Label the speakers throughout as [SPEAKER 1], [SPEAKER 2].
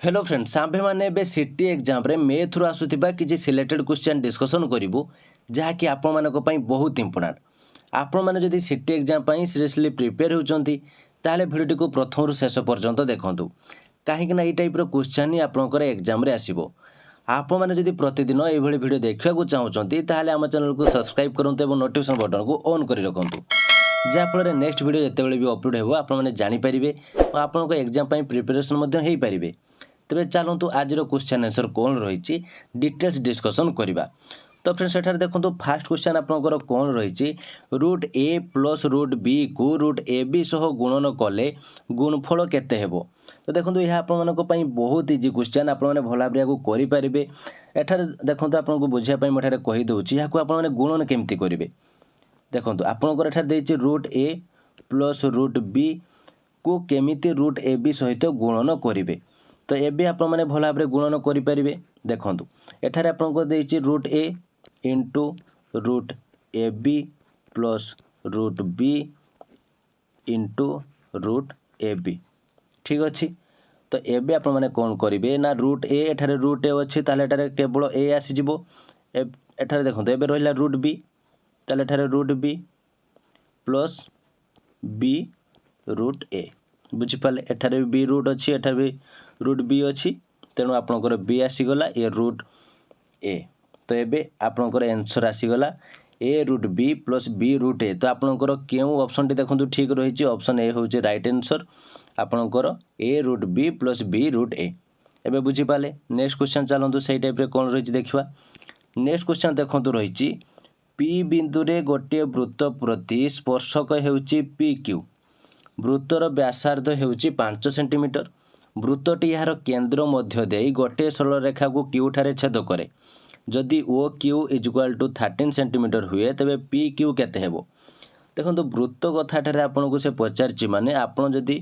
[SPEAKER 1] Hello friends आम्भे मैंने ए सीटी exam रे मैथ रु आसुवा किसी सिलेक्टेड क्वेश्चन डिस्कसन करूँ जहाँकि आपण मान बहुत इंपोर्टाट आपण मैंने जदि सीटी एग्जाम सीरियसली प्रिपेयर होती भिडियो को प्रथम रु शेष पर्यंत देखूँ कहीं ये टाइप क्वेश्चन ही आपंकर एग्जाम आसो आपण मैंने जदि प्रतिदिन ये भिडियो देखा चाहते आम चैनल को सब्सक्राइब करूँ और नोटिफिकेशन बटन को ऑन कर रखुँ जहाँफल नेक्स्ट वीडियो जिते भी अपलोड हो आपने जानीपारे और आपंक एग्जाम प्रिपेरेसन हो पारे। तेरे चलतु आज क्वेश्चन आंसर कौन रही डिटेल्स डिस्कसन करवा। तो फ्रेंड्स एठार देखो फास्ट क्वेश्चन आपंकर कौन रही रूट ए प्लस रूट बी को रूट ए बी सह गुणन कले गुणफल केते हेबो। तो देखो यह आप बहुत इजी क्वेश्चन आपने भल भाव करेंगे। एठार देखो आपको बुझापी मुझे कहीदे यहाँ आपने गुणन केमती करेंगे। देखो आपंकर एठार देती रूट ए प्लस रूट बी को केमिति रूट ए बी सहित गुणन करेंगे। तो ये आप भल भाव गुणन करेंगे। देखो एठार आपको देती root A into root A B plus root B into root A B ठीक अच्छे। तो ये आप कौन करेंगे ना रूट ए एठार रूट ए अच्छी ताल केवल ए आसीज एठार देखो ये रहा रूट बी ताल root B plus B root A बुझीपारे एठार बी रूट अच्छी एठार भी रूट बी अच्छी तेणु आपणकर बी आसीगला ए रूट ए। तो ये आपणकर आंसर आसीगला A root B plus B root A. तो आपणकर क्यों ऑप्शन टी देखो ठीक रही ऑप्शन ए हूँ राइट आंसर आपणकर A root B plus B root A. एबे बुझीपारे नेक्स्ट क्वेश्चन चलतु से टाइप कौन रही देखा। नेक्स्ट क्वेश्चन देखो रही पी बिंदु रे गोटे वृत्त प्रति स्पर्शक होउची पी क्यू वृत्तर व्यासार्ध होउची 5 सेंटीमीटर वृत्तटी यार केन्द्र मध्य दे गोटे सरल रेखा को क्यू ठारे छेद करे जदि O Q equal to 13 centimetre हुए तेबे पी क्यू केते हेबो। देखो वृत्त कथाटे आपको से पचार माने आपन जदि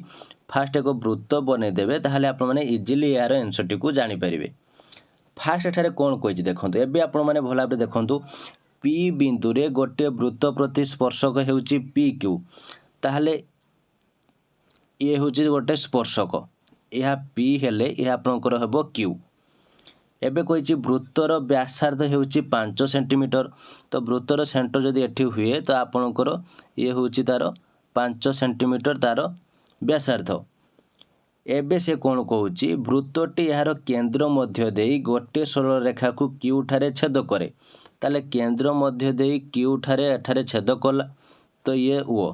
[SPEAKER 1] फास्ट एक वृत्त बनई देबे ताहले आपण माने इजिली यार आंसर टी को जानि परिबे। फास्ट एठारे कौन कही देखो एबे आपण माने भल भाव देखंतु पी बिंदु रे गोटे वृत्त प्रति स्पर्शक होउची पी क्यू ताहले ये होउची गोटे स्पर्शक यह पी हेले यह आपंकर हेबो क्यू। एबे कही वृत्तर व्यासार्ध होउची 5 सेंटीमीटर तो वृत्तर सेंटर जदि एठी हुए तो आपंकर ये होउची तार 5 सेंटीमीटर तार व्यासार्ध। एबे से कौन कहूची वृत्तटी यार केन्द्र मध्य देई गोटे सरल रेखा को क्यू ठारे छेद करे ताले केन्द्र मध्य देई क्यू ठारे एठारे छेद कला तो ये ओ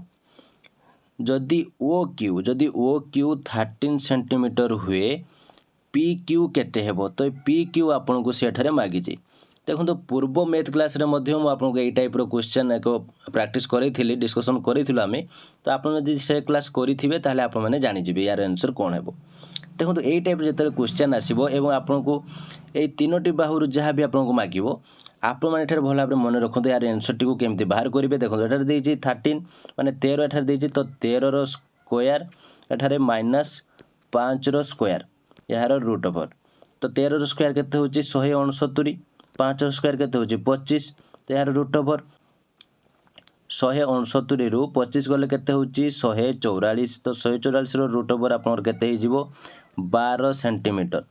[SPEAKER 1] जदि ओ क्यू 13 सेंटीमीटर हुए पी क्यू केते हेबो। तो पी क्यू आपन को सेठारे मागी जे देखो पूर्व मैथ क्लास रे मध्य मु आपन को ए टाइप रो क्वेश्चन एक प्रैक्टिस करिथिली डिस्कशन करिथिलु आमे। तो आपन जदि से क्लास करिथिबे ताले आपन माने जानि जिबे यार आंसर कोन हेबो। देखो ए टाइप जेतरे क्वेश्चन आसीबो एवं आपन को ए तीनोटी बाहुर जहाँ भी आपन को मागिबो आपण मैंने एठार भल भाव मन रखु यार आंसर टी को केमती बाहर करेंगे। देखो एठार देइछि 13 माने 13 एठार देइछि तो 13 रो स्क्वायर एठारे माइनस 5 रो स्क्वायर यार रूट ओवर। तो 13 रो स्क्वायर केते होछि 169 5 रो स्क्वायर केते होछि 25 तो यार रूट ओवर 169 रु 25 गले केते होछि 144 तो 144 रो रूट ओवर आपनर केते हि जिवो 12 सेंटीमीटर।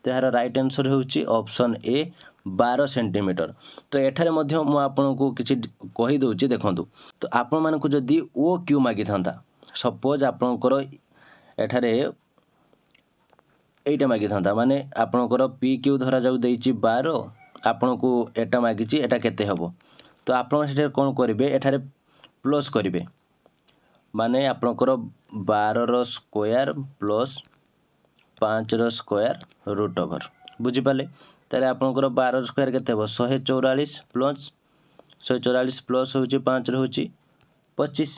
[SPEAKER 1] तो यार राइट आंसर होछि ऑप्शन ए 12 सेंटीमीटर। तो एठारे मध्य मु आपनको किछि कहि दउछि देखंतु तो आपण मानकु जदि ओ क्यू मागी थांता सपोज आपनकर एठारे एटा मागी थांता माने आपनकर पी क्यू धरा जाउ देइछि 12 आपनको एटा मागिछि एटा केते हबो। तो आपण सेठे कोन करिवे एठारे प्लस करिवे माने आपनकर 12 रो स्क्वायर प्लस 5 रो स्क्वायर रूट ओवर बुझी पाले। ताले आपनकर 12 स्क्वायर केते हो 144 प्लस 144 प्लस होची 5 रे होची 25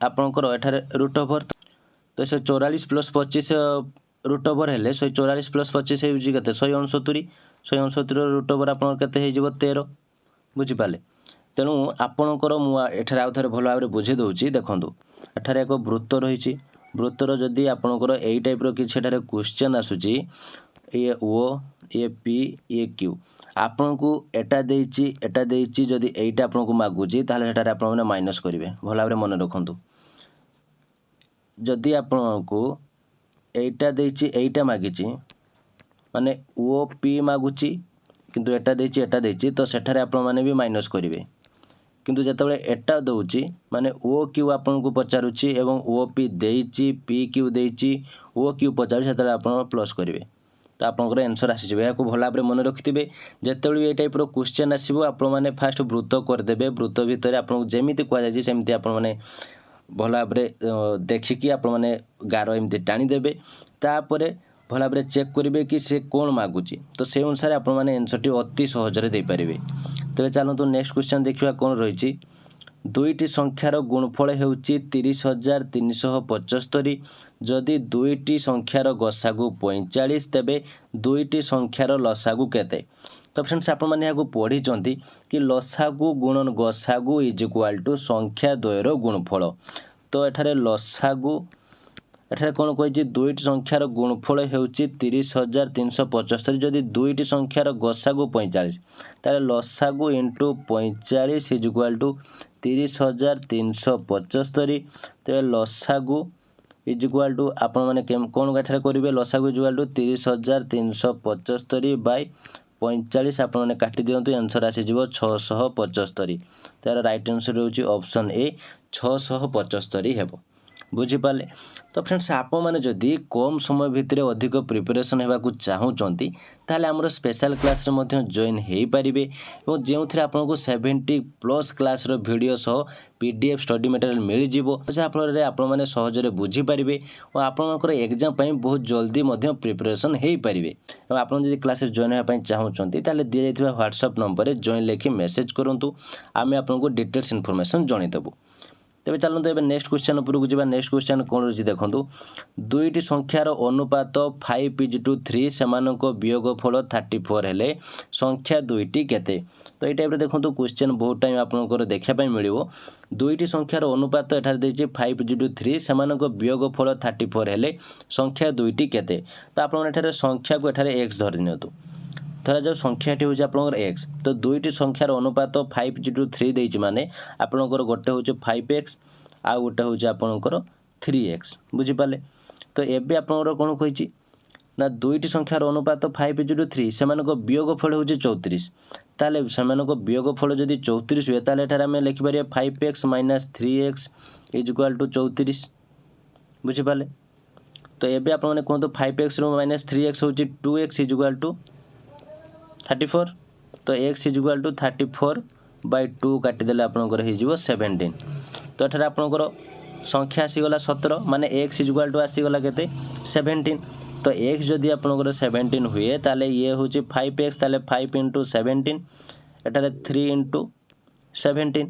[SPEAKER 1] आपनकर एठारे रूट ओवर। तो 144 प्लस 25 रूट ओवर हेले 144 प्लस 25 होची केते 169 रूट ओवर आपनकर केते हे जिवो 13 बुझी पाले। तेणु आपनकर मु एठारे आउ थरे भल भाबरे बुझी दउची देखंतु एठारे एक वृत्त रहिची वृत्तर जदि आपनकर एई टाइप रो किछि एठारे क्वेश्चन आसुची ये ओ ये पी ये क्यू आपन को एटा देइची जदि एटा आपन को मागुची ताले हेटारे आपन माने माइनस करिवे भल भाबरे मन रखंतु। जदि आपन को एटा देइची एटा मागिची माने ओ पी मागुची किंतु एटा देची तो सेठारे आपण माने भी माइनस करिवे किंतु जेतेबेले एटा दउची माने ओ क्यू आपन को पचारुची एवं ओ पी देची पी क्यू देची ओ क्यू पचारुची सेतेबेले आपण प्लस करिवे तो आपनकर आंसर आसीଯିबे। याको भल भाबरे मन रखिथिबे जेतेबेले भी ए टाइप रो क्वेश्चन आसीबो आपण माने फास्ट वृत्त करदेबे वृत्त भितर आपन जेमिति कुआ जायछि सेमिति आपण माने भल भाबरे देखिकी आपण माने गार एमति टाणी देबे तापरे भल भाबरे चेक करिवे कि से कोन मागुची तो से अनुसार आपण माने आंसर टी अति सहज रे दे पारिबे। तबे चलतु नेक्स्ट क्वेश्चन देखिबा कोन रहिछि दुईटी संख्यार गुणफल हेउछि 30,375 जदि दुईटी संख्यार गसागु 45 तेबे दुईटी संख्यार लसागु केते। तो फ्रेंड्स आपण माने याको पढ़ी चंती कि लसागु गुणन गसागु इज इक्वल टू संख्या द्वयर गुणफल। तो एठारे लसागु एठारे कोन कहिछि दुईटी संख्यार गुणफल हेउछि 30,375 जदि दुईटी संख्यार गसागु 45 ताले लसागु इंटू 45 इज इक्वल टू 30,375 तेरे लसागु इज इक्वल टू आपण माने कोन एठारे करिवे लसागु इज इक्वल टू 30,375 बाय 45 आपण माने काटी दियंतु आंसर आसी जिवो 675 तार राइट आंसर होउछि ऑप्शन ए 675 हेबो बुझी पाले। तो फ्रेंड्स आप मैंने जदि कम समय भितर अधिक प्रिपरेशन होगा चाहूँगी ताहले आमर स्पेशल क्लास रे जॉइन हो पारे और जो थे आपको 70+ क्लास वीडियो सह पीडीएफ स्टडी मटेरियल मिल जाव जहाँफल आपने सहजरे बुझीपारे और आपंकर एग्जाम बहुत जल्दी प्रिपरेशन हो पारे। और आप क्लास जॉइन होगा चाहूँगी ताहले दी जाइथिबा व्हाट्सएप नंबर जॉइन लिखि मेसेज करूँ आम आपको डिटेल्स इनफॉरमेशन जनईदेबू। तेज चलते एवं नेक्स्ट क्वेश्चन उपरकू जावा। नेक्स्ट क्वेश्चन कौन रही देखो दुईटी संख्यार अनुपात 5:3 सेमानक वियोगफल 34 हेले संख्या दुईटी केते। तो ये टाइप देखो क्वेश्चन बहुत टाइम आपंकर देखापी मिलो दुईटी संख्यार अनुपात एठार देछि 5:3 सेमानक वियोगफल 34 हेले संख्या दुईटी केते। तो आपन संख्या को एठारे एक्स धरि नियंतु धरा जाऊ संख्याटी हूँ आपंकर एक्स तो दुईटी संख्यार अनुपात 5:3 देछि माने आपंकर गोटे हूँ 5x आ गोटे हूँ आपंकर 3x बुझीपारे। तो एबे आपंकर कौन कही ना दुईटी संख्यार अनुपात 5:3 सेमानक वियोगफल हूँ 34 ताले सेमानक वियोगफल जदि 34 हुए ताले एठारे आमे लिखिपारे 5x - 3x is equal to 34 बुझीपारे। तो एबे आपण माने कहतो 5x रो -3x हूँ 2x इज इक्वल टू 34 तो x इज इक्वल टू 34/2 काटिदेले आपंकर हो 17। तो एठारे आपंकर संख्या आसीगला 17 माने x इज इक्वल टू आसीगला केते 17। तो x जदि आपंकर 17 हुए ताले ये हूँ 5x ताले 5 × 17 एठारे 3 × 17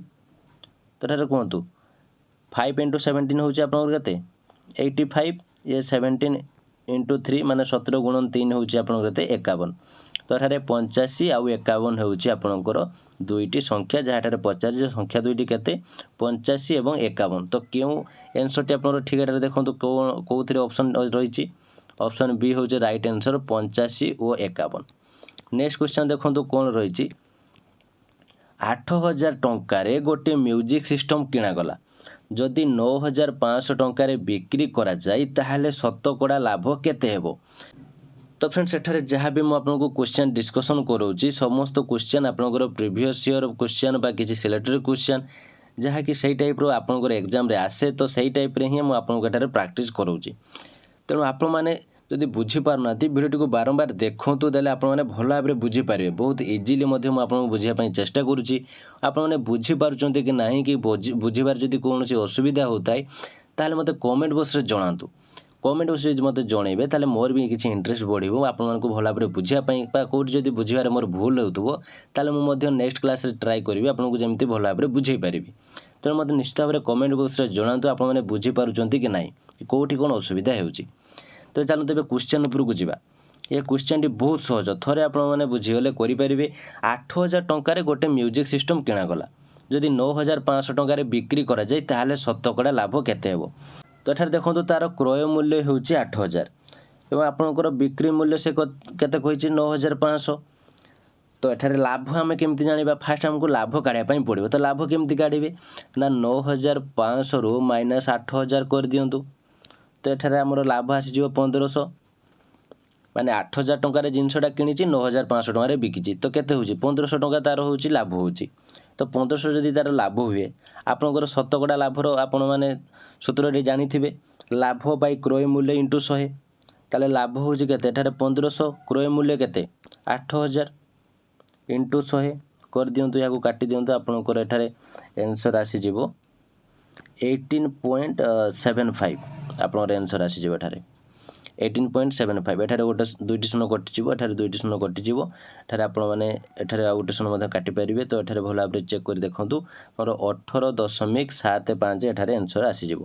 [SPEAKER 1] तो एठारे कहतु 5 × 17 हूँ आपंकर केते 85 ये 17 × 3 माने 17 × 3 हूँ आपंकर केते 51। तो एठारे 85 आउ 51 होउछि आपनकर दुईटी संख्या जहाँ पचार संख्या दुईटी केते 85 एवं 51। तो क्यों आंसर टी आपनकर ठीक एठारे देखंतु कोउथिरे ऑप्शन रहिछि ऑप्शन बी होउछि राइट आंसर 85 और 51। नेक्स्ट क्वेश्चन देखंतु कोन रहिछि 8000 टंकारे गोटे म्यूजिक सिस्टम किणा गला जदि 9500 टंकारे बिक्री करा जाय ताहाले शतकड़ा लाभ केते हेबो। तो फ्रेंड्स एठारे जहाँ भी मुझे आपको क्वेश्चन डिस्कसन करोची समस्त क्वेश्चन आपनकर प्रीवियस ईयर क्वेश्चन बा किसी सिलेक्टेड क्वेश्चन जहाँ कि सही टाइप रो आपनकर एग्जाम रे आसे तो सही टाइप रे ही मुझे आपको एठारे प्रैक्टिस करोची। तेणु आपण माने जदि बुझी पारना वीडियो को बारंबार देखंतु देले आपण माने भल भाबरे बुझी पारिबे बहुत इजीली मध्य मु आपन बुझिया पई चेष्टा करूची। आपण माने बुझी पारुचंती कि नाही कि बुझीबार जदि कोनोसी असुविधा होताय ताले मते कमेंट बॉक्स रे जणांतु कमेंट बॉक्स रे मते जणैबे ताले मोर भी किछि इंटरेस्ट बढ़िबो आपण मानको भल भाबरे बुझिया पई बा कोड जदि बुझिबारे मोर भूल होतबो ताले मु मध्य नेक्स्ट क्लास रे ट्राई करबी आपण को जेमति भल भाबरे बुझै पारिबी। तेणु मते निश्चित भाबरे कमेंट बॉक्स रे जणांतु आपण माने बुझी पारुचंती कि नाही कोठी कोन असुविधा हेउची। तो चलते एवं क्वेश्चन उपरकू जावा। ये क्वेश्चन टी बहुत सहज थे आपने बुझीगले करेंगे 8000 टंकार गोटे म्यूजिक सिस्टम किणागला जदि 9500 टंकार बिक्री करा जाए ताहले शतकड़ा लाभ केते हेबो। तो एठार देखो तार क्रय मूल्य हूँ 8000 एवं आपंकर बिक्री मूल्य से केते कहिछि 9500। तो एठारे लाभ आम केमती जानिबा फास्ट हमको लाभ काढ़ा पड़ो। तो लाभ केमती काढ़े ना 9500 रु -8000 कर दियंतु। तो एठारे हमर लाभ आसीजिवो 1500 माने 8,000 टंकार जिनसटा किणी 9,500 टंकार बिकी तो केते होची 1500 टंका तार होची लाभ होची तो 1500 जदि तार लाभ हुए आपनकर शतकड़ा लाभर आपण माने सूत्रटी जानिथिबे लाभ बाई क्रय मूल्य इंटू 100 ताले लाभ होची केते एठारे 1500 क्रय मूल्य केते 8,000 इंटू 100 कर दियंतु याको काटी दियंतु आपनकर एठारे आंसर आसी जिवो 18.75 आपनकर आंसर आसी जिवो एठारे 18.75 एठारे गोटे 2टी शून्य कटिଯିବ एठारे 2टी शून्य कटिଯିବ एठारे आपण माने एठारे आ गोटे शून्य मध्ये काटि परिबे तो एठारे भल भाबरे चेक कर देखंतु मोर 18.75 एठारे आंसर आसी जिवो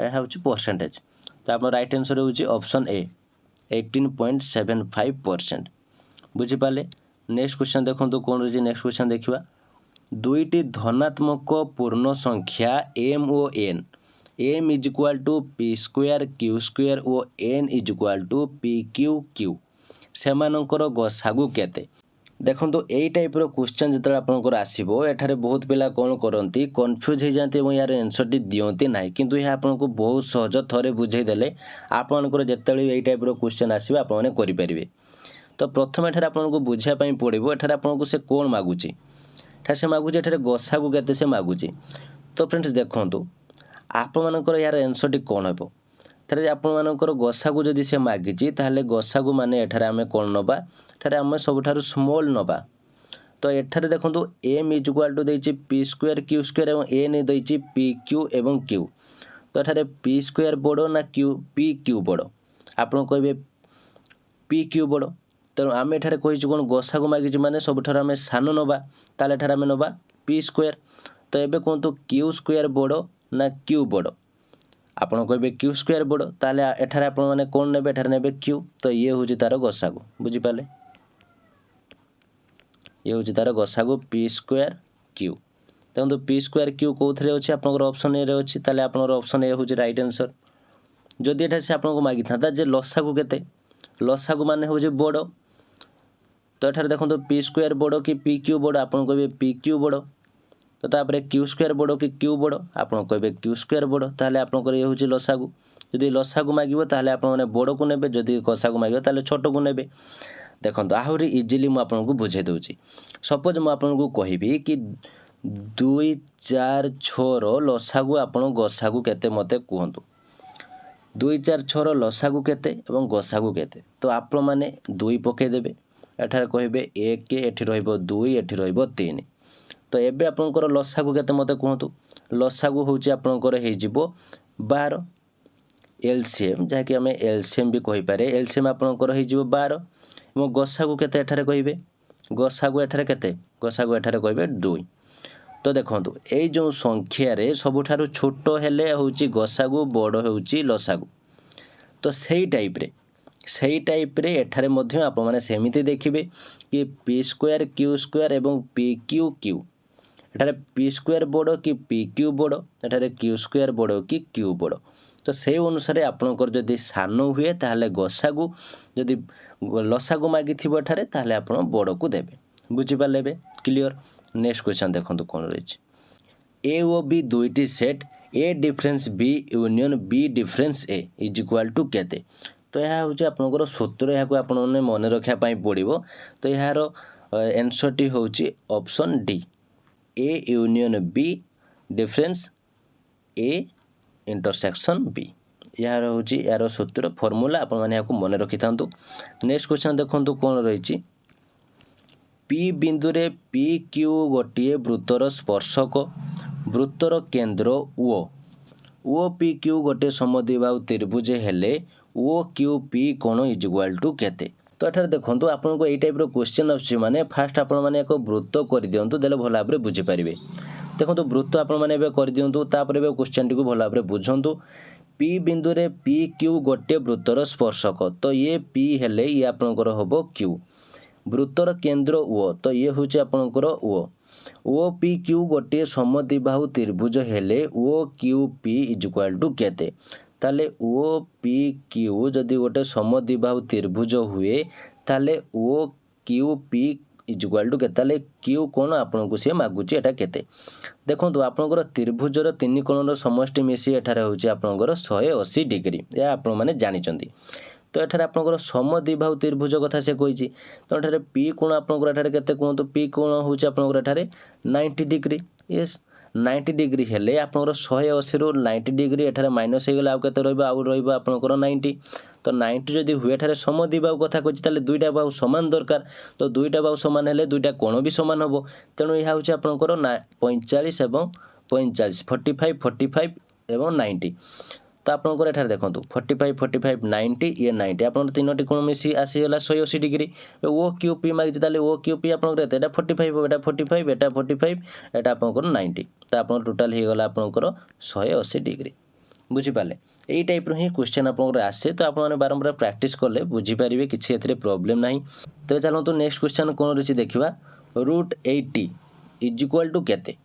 [SPEAKER 1] एहा होची परसेंटेज तो आपण राइट आंसर होची ऑप्शन ए 18.75% बुझी पाले। नेक्स्ट क्वेश्चन देखंतु कोन रही नेक्स्ट क्वेश्चन देखिबा दुईटी धनात्मक पूर्ण संख्या m ओ n m is equal to p square q square और n is equal to p q q सेमानकर गसागु केते देखंतु एई टाइप रो क्वेश्चन जतले आपनकर आसीबो एठारे बहुत पिला कोन करंती कंफ्यूज हे जानते एवं यार आंसर टी दियंती नाही किंतु यह आपनको बहुत सहज थरे बुझाई देले आपनकर जतले एई टाइप रो क्वेश्चन आसीबे आपन माने करि परिबे। तो प्रथम एठारे आपनको बुझिया पई पड़िबो एठारे आपनको से कोन मागुची एठारे से मागुची एठारे गसागु केते से मागुची तो फ्रेंड्स देखंतु आपण मानकर यार आंसर टी कोन हेबो एठारे आपण मानकर गसागु जदि से मागिची ताहले गसागु माने एठारे आमे कोन नबा एठारे आमे सबठारु स्मॉल नबा तो एठारे देखंतु m इज इक्वल टू देछि p स्क्वायर q स्क्वायर एवं n देछि p q एवं q तो एठारे p स्क्वायर बड़ो ना q p q बड़ो आपण कहबे p q बड़ो तेणु आम एठारे कहिछु कोन गसागु मागिछु माने सबठारु आमे सानो नबा ताले एठारे आमे नबा p स्क्वायर तो एबे कोनतु q स्क्वायर बड़ो ना q बड़ो आपण कहबे q स्क्वायर बड़ो ताले एठारे आपण माने कोन नेबे एठारे नेबे q तो ये होची तार गसागु बुझी पाले ये होची तार गसागु p स्क्वायर q देखो p स्क्वायर q कोथरे अछि आपनकर ऑप्शन ए रे अछि ताले आपनकर ऑप्शन ए होची राइट आंसर जदि एठा से आपनको मागी थाता जे लसागु केते लसागु माने होची बड़ो तो एठारे देखो p स्क्वायर बड़ो कि p q बड़ो आपण कहबे p q बड़ो तो तापरे q स्क्वायर बड़ो कि q बड़ो आपण कहबे q स्क्वायर बड़ो ताले आपनकर ये होची लसागु जदि लसागु मागिबो ताले आपण माने बड़ो को नेबे जदि गसागु मागिबो ताले छोटो को नेबे देखंतु आहुरी इजीली मु आपनको बुझाई दउची सपोज मु आपनको कहिबी कि 2 4 6 रो लसागु आपण गसागु केते मते कहंतु 2 4 6 रो लसागु केते एवं गसागु केते तो आपण माने 2 पके देबे एठारे कहिबे 1 के एठी रहइबो 2 एठी रहइबो 3 तो एबे आपनकर लसागु केते मते कहंतु लसागु होची आपनकर हे जिवो 12 एलसीएम जाके हमें एलसीएम भी कहि पारे एलसीएम आपनकर हे जिवो 12 मो गसागु केते एठारे कहिबे गसागु एठारे केते गसागु एठारे कहिबे 2 तो देखंतु ए जो संख्या रे सबुठारु छोटो हेले होची गसागु बड़ो होची लसागु तो सेही टाइप रे एठारे मध्य आप माने सेमिति देखिबे कि p स्क्वायर q स्क्वायर एवं p q q एठारे p स्क्वायर बड़ो कि p q बड़ो एठारे q स्क्वायर बड़ो कि q बड़ो तो से अनुसार आपनकर जदि सानो हुए ताहले गसागु जदि लसागु मागी थिबो एठारे ताहले आपण बड़ो को देबे बुझि पालेबे क्लियर। नेक्स्ट क्वेश्चन देखंतु कोन रहिछि a ओ b दुईटी set a difference b union b difference a is equal to केते तो यह होछि आपनकर सूत्र याको आपण माने मन रखिया पई पड़िबो तो यार आंसर टी होछि option D a union b difference a intersection b यार होछि यार सूत्र फार्मूला आपण माने याको मन रखि थांतु। नेक्स्ट क्वेश्चन देखंतु कोन रहिछि p बिंदु रे p q गोटिए वृत्तर स्पर्शक वृत्तर केंद्र o p q गोटे समद्विबाहु त्रिभुज हेले o q p कोण इज इक्वल टू केते तो एठार देखंतु आपनको एई टाइप रो क्वेश्चन आछि माने फास्ट आपण माने एको वृत्त कर दियंतु देले भल भाबरे बुझि परिबे देखंतु वृत्त आपण माने बे कर दियंतु तापरे बे क्वेश्चन टी को भल भाबरे बुझंतु p बिंदु रे p q गोटे वृत्तर स्पर्शक तो ये p हेले ये आपनकर होबो q वृत्तर केंद्र o तो ये होछि आपनकर o p q गोटे समद्विबाहु त्रिभुज हेले o q p is equal to केते ताले o p q जदि गोटे समद्विबाहु त्रिभुज हुए ताले o q p is equal to केते ताले q कोण आपनको से मागुची एटा केते देखंतु आपनकर त्रिभुजर तीन कोणर समष्टि मिसी एठारे होची आपनकर 180 डिग्री या आपण माने जानि चंदी तो एठारे आपनकर समद्विबाहु त्रिभुज कथा से कही तो एठारे पी कोण आपनकर एठारे केते कहंतु पी कोण होउची आपनकर एठारे 90 डिग्री यस 90 डिग्री हेले आपनकर 180 रु 90 डिग्री एठारे माइनस हे गेला आ केते रहइबो आ रहइबो आपनकर 90 तो 90 जदि हुए एठारे समद्विबाहु कथा कही ताले दुईटा बाहु समान दरकार तो दुईटा बाहु समान हेले दुईटा कोण भी समान हबो तेणु यह होउची आपनकर 45 एवं 45 45 45 एवं 90 तो आपनकर एठारे देखंतु 45 45 90 ये 90 आपनकर तीनोटी कोण मिसी आसीगला 180 डिग्री ओ क्यू पी मागिछि ताले ओ क्यू पी आपनकर एटा 45 एटा 45 एटा 45 एटा आपनकर 90 तो आपनकर टोटल हे गला आपनकर 180 डिग्री बुझी पाले एई टाइप रो ही क्वेश्चन आपनकर आसे तो आपन माने बारंबार प्रैक्टिस करले बुझी पारिबे किछि एथरे प्रॉब्लम नाही तो चलंतु नेक्स्ट क्वेश्चन कोन रछि देखिबा √80 इज इक्वल टू केते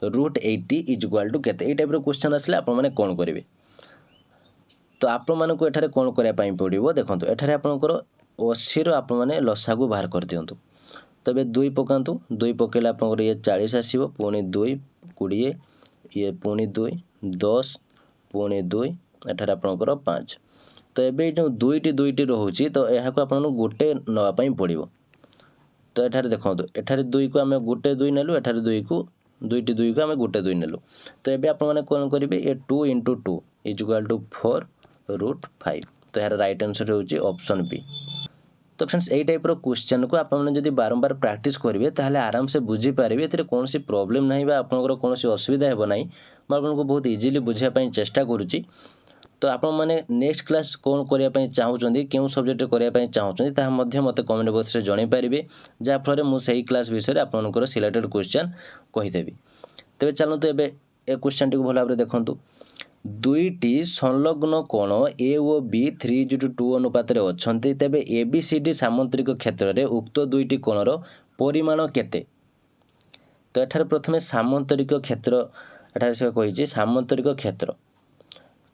[SPEAKER 1] √80 इज इक्वल टू केते एई टाइप रो क्वेश्चन आसले आपन माने कोन करिवे तो आपण मानक एठारे कोन करिया पई पड़िबो देखंतु एठारे आपनकर 80 रो आपण माने लसागु बाहर कर दियंतु तबे 2 पकांतु 2 पकेला आपनकर ये 40 आसीबो पुनी 2 20 ये पुनी 2 10 पुनी 2 एठारे आपनकर 5 तो एबे जो दुईटी रहउची तो एहा को आपन गोटे नवा पई पड़िबो तो एठारे देखंतु एठारे 2 को हमें गोटे 2 नेलु एठारे 2 को दुईटी 2 को हमें गोटे 2 नेलु तो एबे आपण माने कोन करिवे ए 2 * 2 इज इक्वल टू 4√5 तो यार राइट आंसर होची ऑप्शन बी तो फ्रेंड्स एई टाइप रो क्वेश्चन को आपण जदी बारंबार प्रैक्टिस करिवे ताहले आराम से बुझी पारिबे एतरे कोनसी प्रॉब्लम नाही बा आपनकर कोनसी असुविधा हेबो नाही म आपनको बहुत इजीली बुझिया पई चेष्टा करूची तो आपण माने नेक्स्ट क्लास कोन करिया पई चाहउचंदी केउ सब्जेक्ट करिया पई चाहउचंदी ता मध्य मते कमेंट बॉक्स रे जणाई पारिबे जा फरे मु सही क्लास विषय रे आपनकर सिलेक्टेड क्वेश्चन कहि देबी तबे चलंतु एबे ए क्वेश्चन टी को भला भाबरे देखंतु दुईटी संलग्न कोण ए ओ बी 3:2 अनुपात रे अछंती तबे ए बी सी डी सामांतरिक क्षेत्र रे उक्त दुईटी कोणर परिमाण केते तो एठारे प्रथमे सामांतरिक क्षेत्र एठारे से कहिछि सामांतरिक क्षेत्र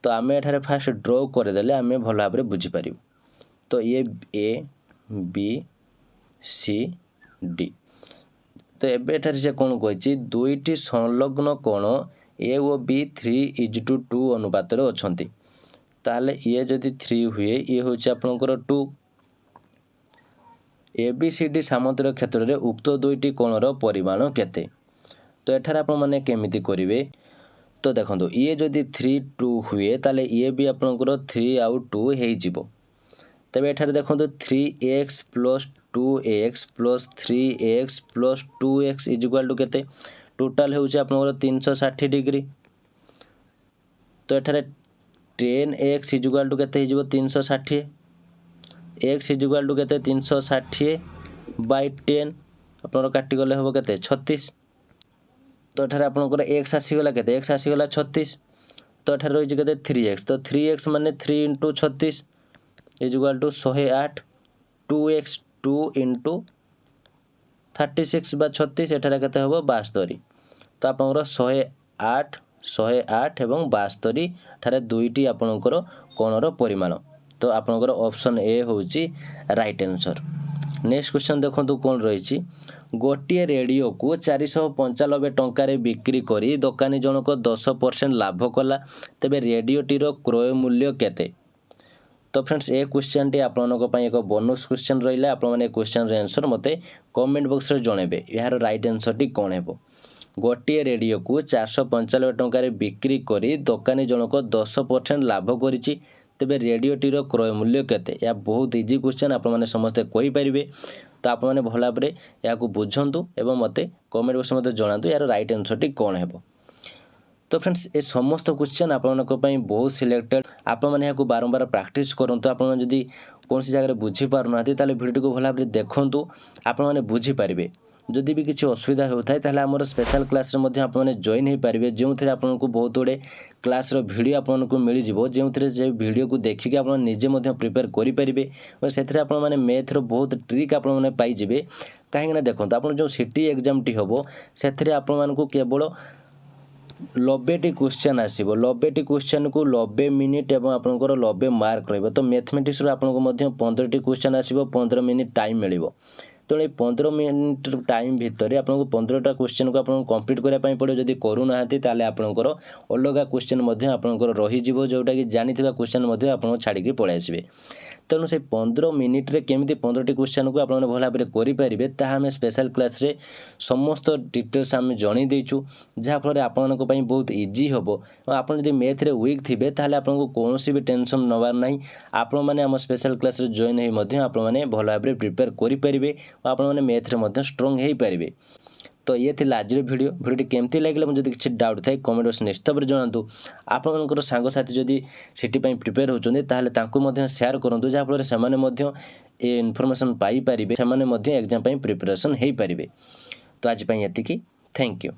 [SPEAKER 1] तो आमे एठारे फास्ट ड्रॉ कर देले आमे भला भाबरे बुझी पारिबो तो ये ए बी सी डी तो एबे एठारे से कोन कहिछि दुईटी संलग्न कोण ए ओ बी 3:2 अनुपात रे अछंती ताले ये जदि 3 हुए ये होछि आपनकर 2 ए बी सी डी सामांतरिक क्षेत्र रे उक्त दुईटी कोणर परिमाण केते तो एठारे आपण माने केमिति करिवे तो देखंतु ये जदि 3 2 हुए ताले ये भी आपनकर 3 आउ 2 हेइ जिवो तबे एठारे देखंतु 3x + 2x + 3x + 2x is equal to केते टोटल होउची आपनकर 360 डिग्री तो एठारे 10x इज इक्वल टू केते हे जिवो 360 x इज इक्वल टू केते 360 बाय 10 आपनकर काटी गले होबो केते 36 तो एठारे आपनकर x आसी गला केते x आसी गला 36 तो एठारे रहिछि केते 3x तो 3x माने 3 * 36 इज इक्वल टू 108 2x 2 * 36 बा 36 एठारे केते होबो 72 तो आपनकर 108 एवं 72 ठारे दुईटी आपनकर कोणर परिमाण तो आपनकर ऑप्शन ए होउची राइट आंसर नेक्स्ट क्वेश्चन देखंतु कोन रहिछि गोटिए रेडियो को 495 टंका रे बिक्री करी दुकानी जनक 10% लाभ कला तबे रेडियोटीर क्रय मूल्य केते तो फ्रेंड्स ए क्वेश्चन टी आपनक पई एक बोनस क्वेश्चन रहिला आपन माने क्वेश्चन रे आंसर मते कमेंट बॉक्स रे जणेबे यार राइट आंसर टी कोन हेबो गोटिए रेडियो को 495 टंका रे बिक्री करी दुकानी जनक 10% लाभ करिछि तेबे रेडियोटीर क्रय मूल्य केते या बहुत इजी क्वेश्चन आप माने समस्ते कहि परिबे तो आप माने भला बरे या को बुझंतु एवं मते कमेंट बॉक्स मते जणांतु यार राइट आंसर टी कोन हेबो तो फ्रेंड्स ए समस्त क्वेश्चन आपनको पई बहुत सिलेक्टेड आप माने या को बारंबार प्रैक्टिस करंतु आप माने जदी कोनसी जगह रे बुझी पारनाथि ताले वीडियो को भला बरे देखंतु आप माने बुझी पारिबे जदि भी किसी असुविधा होता है ताहले हमर स्पेशल क्लास रे मध्ये आप माने जॉइन हे पारिबे जेउथरे आपनको बहुत बडे क्लास रो वीडियो आपनको मिली जिवो जेउथरे जे वीडियो को देखि के आपण निजे मध्ये प्रिपेयर करि परिबे और सेथरे आपण माने मैथ रो बहुत ट्रिक आपण माने पाई जिवे काहेकि ना देखंतु आपण जो सिटी एग्जाम टी होबो सेथरे आपण मानको केवल 90 क्वेश्चन आसीबो 90 क्वेश्चन को 90 मिनिट एवं आपनकर 90 मार्क रहइबो तो मैथमेटिक्स रो आपनको मध्ये 15 क्वेश्चन आसीबो 15 मिनिट टाइम मिलिबो ତେଣୁ ଏ 15 ମିନିଟ୍ ଟାଇମ୍ ଭିତରେ ଆପଣଙ୍କୁ 15ଟା କ୍ୱେଶ୍ଚନ୍କୁ ଆପଣଙ୍କୁ କମ୍ପ୍ଲିଟ୍ କରିବା ପାଇଁ ପଡ଼ିବ। ଯଦି କରୁନାହାନ୍ତି ତାହେଲେ ଆପଣଙ୍କର ଅଲଗା କ୍ୱେଶ୍ଚନ୍ ମଧ୍ୟ ଆପଣଙ୍କର ରହିଯିବ, ଯେଉଁଟାକି ଜାଣିଥିବା କ୍ୱେଶ୍ଚନ୍ ମଧ୍ୟ ଆପଣ ଛାଡ଼ିକି ପଳାଇ ଆସିବେ। ତେଣୁ ସେ 15 ମିନିଟ୍ରେ କେମିତି 15ଟି କ୍ୱେଶ୍ଚନ୍କୁ ଆପଣମାନେ ଭଲ ଭାବରେ କରିପାରିବେ ତାହା ଆମେ ସ୍ପେଶାଲ୍ କ୍ଲାସ୍ରେ ସମସ୍ତ ଡିଟେଲ୍ସ ଆମେ ଜଣାଇ ଦେଇଛୁ, ଯାହାଫଳରେ ଆପଣମାନଙ୍କ ପାଇଁ ବହୁତ ଇଜି ହେବ। ଆପଣ ଯଦି ମ୍ୟାଥ୍ରେ ୱିକ୍ ଥିବେ ତାହେଲେ ଆପଣଙ୍କୁ କୌଣସି ବି ଟେନସନ୍ ନେବାର ନାହିଁ। ଆପଣମାନେ ଆମ ସ୍ପେଶାଲ୍ କ୍ଲାସ୍ରେ ଜଏନ୍ ହୋଇ ମଧ୍ୟ ଆପଣମାନେ ଭଲ ଭାବରେ ପ୍ରିପେୟାର କରିପାରିବେ ଓ ଆପଣମାନେ ମ୍ୟାଥ୍ରେ ମଧ୍ୟ ଷ୍ଟ୍ରଙ୍ଗ ହୋଇପାରିବେ। ତ ଇଏ ଥିଲା ଆଜିର ଭିଡ଼ିଓଟି କେମିତି ଲାଗିଲା, ମୁଁ ଯଦି କିଛି ଡାଉଟ୍ ଥାଏ କମେଣ୍ଟ ବକ୍ସ ନିଶ୍ଚିତ ଭାବରେ ଜଣାନ୍ତୁ। ଆପଣମାନଙ୍କର ସାଙ୍ଗସାଥି ଯଦି ସିଟି ପାଇଁ ପ୍ରିପେୟାର ହେଉଛନ୍ତି ତାହେଲେ ତାଙ୍କୁ ମଧ୍ୟ ସେୟାର କରନ୍ତୁ, ଯାହାଫଳରେ ସେମାନେ ମଧ୍ୟ ଏ ଇନଫର୍ମେସନ୍ ପାଇପାରିବେ, ସେମାନେ ମଧ୍ୟ ଏକ୍ଜାମ୍ ପାଇଁ ପ୍ରିପାରେସନ୍ ହୋଇପାରିବେ। ତ ଆଜି ପାଇଁ ଏତିକି, ଥ୍ୟାଙ୍କ ୟୁ।